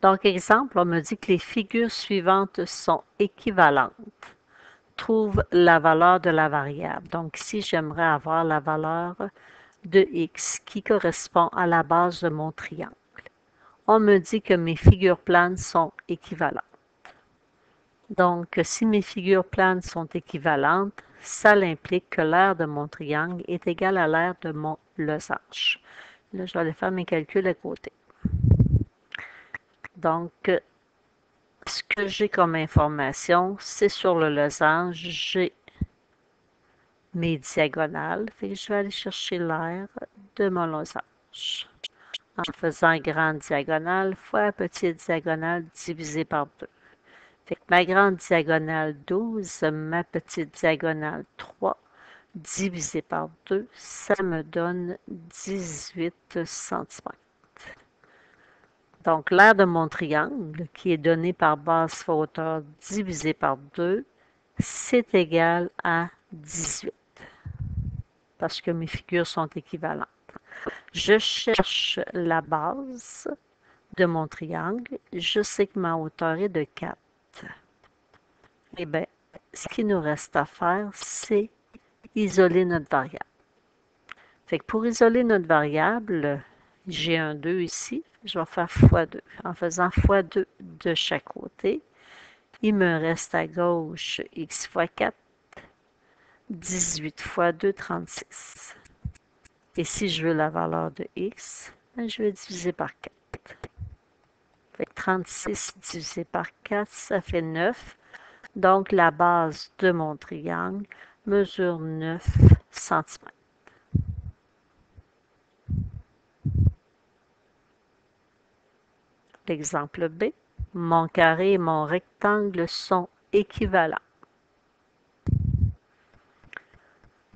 Donc, exemple, on me dit que les figures suivantes sont équivalentes. Trouve la valeur de la variable. Donc, ici, j'aimerais avoir la valeur de x qui correspond à la base de mon triangle. On me dit que mes figures planes sont équivalentes. Donc, si mes figures planes sont équivalentes, ça implique que l'aire de mon triangle est égale à l'aire de mon losange. Là, je vais aller faire mes calculs à côté. Donc, ce que j'ai comme information, c'est sur le losange, j'ai mes diagonales. Fait que je vais aller chercher l'aire de mon losange en faisant grande diagonale fois petite diagonale divisé par 2. Fait que ma grande diagonale 12, ma petite diagonale 3, divisé par 2, ça me donne 18 cm. Donc, l'aire de mon triangle, qui est donné par base fois hauteur divisé par 2, c'est égal à 18, parce que mes figures sont équivalentes. Je cherche la base de mon triangle. Je sais que ma hauteur est de 4. Eh bien, ce qui nous reste à faire, c'est isoler notre variable. Fait que pour isoler notre variable, j'ai un 2 ici, je vais faire x2. En faisant x2 de chaque côté, il me reste à gauche x fois 4, 18 fois 2, 36. Et si je veux la valeur de x, je vais diviser par 4. Fait que 36 divisé par 4, ça fait 9. Donc, la base de mon triangle mesure 9 cm. L'exemple B, mon carré et mon rectangle sont équivalents.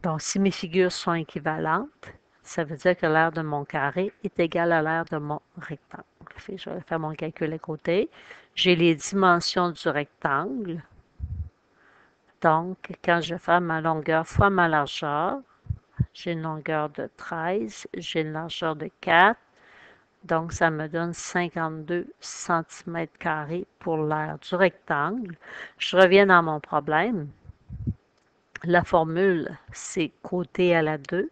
Donc, si mes figures sont équivalentes, ça veut dire que l'aire de mon carré est égale à l'aire de mon rectangle. Je vais faire mon calcul à côté. J'ai les dimensions du rectangle. Donc, quand je fais ma longueur fois ma largeur, j'ai une longueur de 13, j'ai une largeur de 4. Donc, ça me donne 52 cm² pour l'aire du rectangle. Je reviens dans mon problème. La formule, c'est côté à la 2,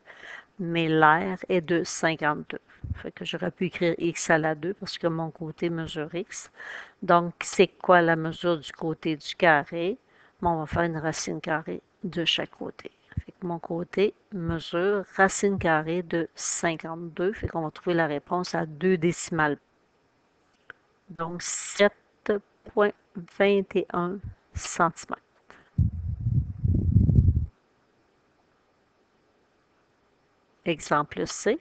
mais l'aire est de 52. Fait que j'aurais pu écrire x à la 2 parce que mon côté mesure x. Donc, c'est quoi la mesure du côté du carré? Bon, on va faire une racine carrée de chaque côté. Fait que mon côté mesure racine carrée de 52. Fait qu'on va trouver la réponse à 2 décimales. Donc, 7,21 cm. Exemple C.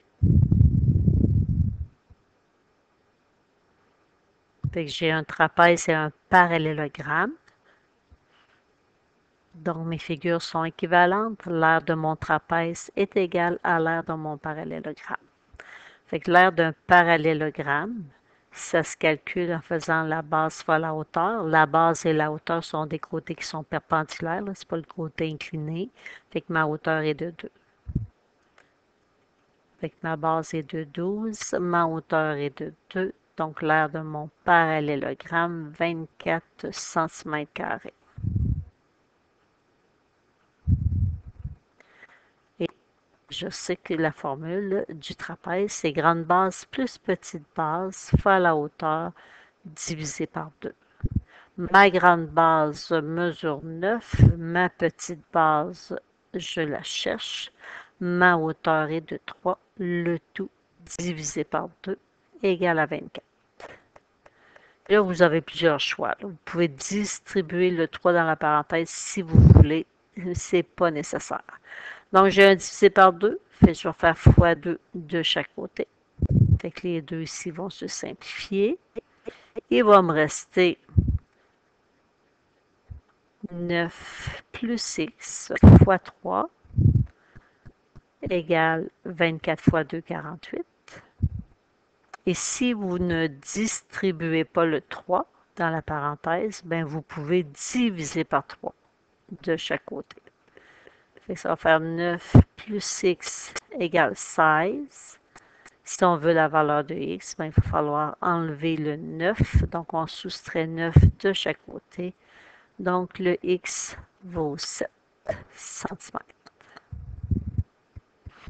Fait que j'ai un trapèze et un parallélogramme. Donc, mes figures sont équivalentes. L'aire de mon trapèze est égale à l'aire de mon parallélogramme. Fait que l'aire d'un parallélogramme, ça se calcule en faisant la base fois la hauteur. La base et la hauteur sont des côtés qui sont perpendiculaires. Ce n'est pas le côté incliné. Fait que ma hauteur est de 2. Fait que ma base est de 12. Ma hauteur est de 2. Donc, l'aire de mon parallélogramme, 24 cm². Et je sais que la formule du trapèze, c'est grande base plus petite base fois la hauteur divisé par 2. Ma grande base mesure 9. Ma petite base, je la cherche. Ma hauteur est de 3. Le tout divisé par 2 égale à 24. Là, vous avez plusieurs choix. Vous pouvez distribuer le 3 dans la parenthèse si vous voulez. Ce n'est pas nécessaire. Donc, j'ai un divisé par 2. Fait que je vais faire x2 de chaque côté. Fait que les deux ici vont se simplifier. Il va me rester 9 plus x fois 3 égale 24 fois 2, 48. Et si vous ne distribuez pas le 3 dans la parenthèse, ben vous pouvez diviser par 3 de chaque côté. Fait que ça va faire 9 plus x égale 16. Si on veut la valeur de x, ben, il va falloir enlever le 9. Donc, on soustrait 9 de chaque côté. Donc, le x vaut 7 cm.